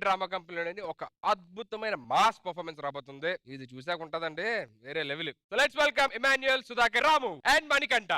Drama company ఒక అద్భుతమైన mass performance రాబోతుంది. ఇది చూసాక ఉంటదండి వేరే level. So let's welcome Emmanuel, Sudhakar, Ramu and Manikanta.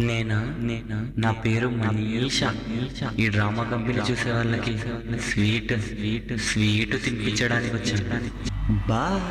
నేనా నా పేరు మనీషా. ఈ డ్రామా కంపెనీ చూసే వాళ్ళకి స్వీట్ తినిపించడానికి వచ్చాను. బాయ్.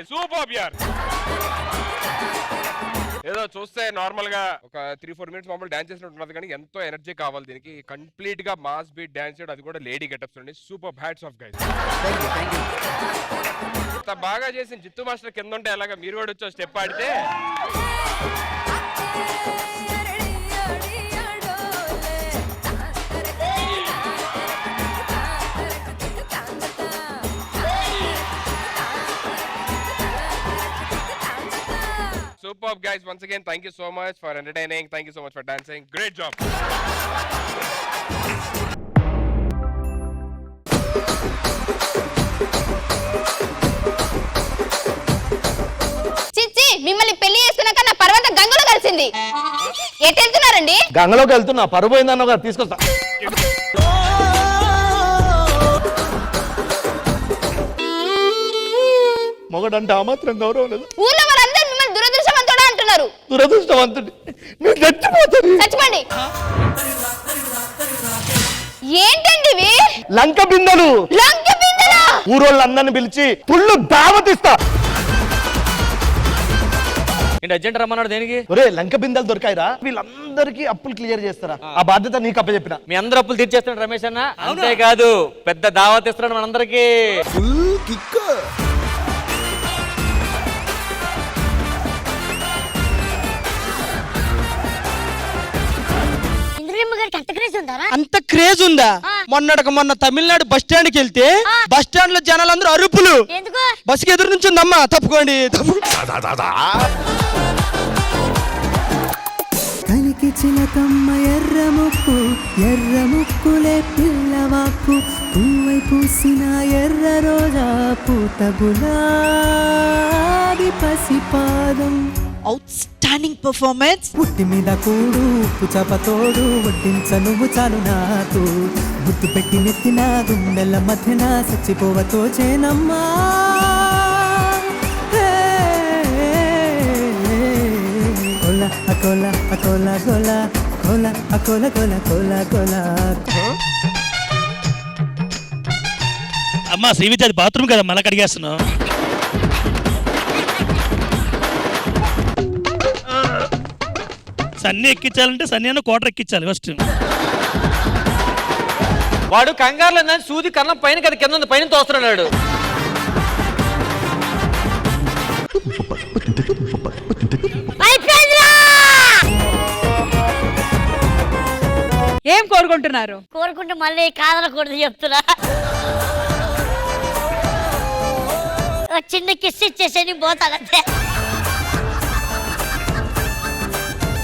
సూపర్ యార్. ఏదో చూస్తే నార్మల్ గా ఒక 3-4 మినిట్స్ మామూలు డాన్స్ చేసినట్టు కానీ ఎంతో ఎనర్జీ కావాలి దీనికి. కంప్లీట్ గా మాస్ బీట్ డాన్స్ చేయడం, అది కూడా లేడీ గెటప్స్ అండి. Super hats off guys. ఇంత బాగా చేసిన జిత్తు మాస్టర్ కింద ఉంటే ఎలాగా మీరు కూడా వచ్చి స్టెప్ ఆడితే. Superb, guys. Once again, thank you so much for entertaining. Thank you so much for dancing. Great job. చిచ్చి మిమ్మల్ని పెళ్లి చేసుకున్నాక నా పర్వత గంగలో కలిసింది. ఎటు వెళ్తున్నారండి? గంగలోకి వెళ్తున్నా, పరువు పోయిందన్న కదా, తీసుకొస్తా. మొగడంటే ఆ మాత్రం గౌరవం లేదు. ఊర్లో వాళ్ళందరూ మిమ్మల్ని దురదృష్టవంతుడా అంటున్నారు. దురదృష్టవంతుడి, మీరు చచ్చిపోతుంది. చచ్చిపోండి. ఏంటండి ఇవి? లంక బిందెలు. లంక బిందెలా? ఊరోళ్ళందరిని పిలిచి పుల్లు దావతిస్తా. ఏంటి అర్జెంట్ రమ్మన్నాడు దేనికి? ఒరే లంక బిందెలు దొరికాయిరా, వీళ్ళందరికీ అప్పులు క్లియర్ చేస్తారా? ఆ బాధ్యత నీకు అప్పచెప్పిన. మీ అందరు అప్పులు తీర్చేస్తున్నాడు రమేష్ అన్న. అంతేకాదు పెద్ద దావత్ ఇస్తున్నాడు మనందరికి. అంత క్రేజ్ ఉందా? మొన్న తమిళనాడు బస్ స్టాండ్ కి వెళ్తే బస్ స్టాండ్ లో జనాలందరూ అరుపులు. బస్సుకి ఎదురు నుంచి ఉందమ్మా, తప్పుకోండి. కలికి చిలకమ్మ ఎర్ర ముక్కులే పిల్లవాకు పువ్వై పూసిన ఎర్ర రోజా పూత గులాబీ పసిపాదం. Outstanding performance. పుట్టి మీద కూడు ఉప్పు చపతోడు వడ్డించ నువ్వు చాలు నాకు గుర్తు పెట్టి నెత్తిన గుండెల మధ్యన చచ్చిపోవతో చేనమ్మా. అకోలా అకోలా గోలా కోలా అకోలా కోలా కోలా కోలా. అమ్మా శ్రీవిద్య, అది బాత్రూమ్ కదా, మళ్ళీ కడిగేస్తున్నావు. సన్నీ ఎక్కించాలంటే సన్నీ అన్న కోటర్ ఎక్కించాలి ఫస్ట్. వాడు కంగారులో సూది కన్నం పైన కదా కింద ఉంది, పైన తోస్తున్నాడు. ఏం కోరుకుంటున్నారు? కోరుకుంటూ మళ్ళీ కాదనకూడదు చెప్తున్నా. ఒక చిన్న కిస్ ఇచ్చేసి పోతానంతే.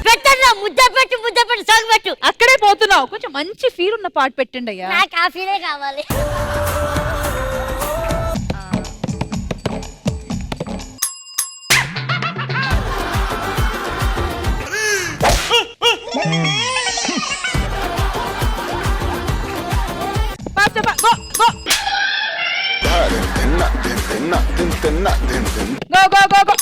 పెట్టన్నా, ముద్ద పెట్టి సాగు పెట్టు. అక్కడే పోతున్నావు, కొంచెం మంచి ఫీల్ ఉన్న పాట పెట్టండి అయ్యా. నాకు ఆ ఫీలే కావాలి. Go go go go.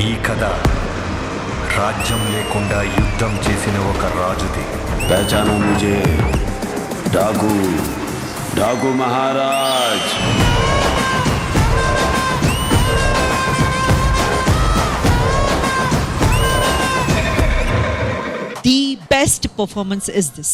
ఈ కథ రాజ్యం లేకుండా యుద్ధం చేసిన ఒక రాజుది. పహచానో ముझे, डाकू महाराज. The best performance is this.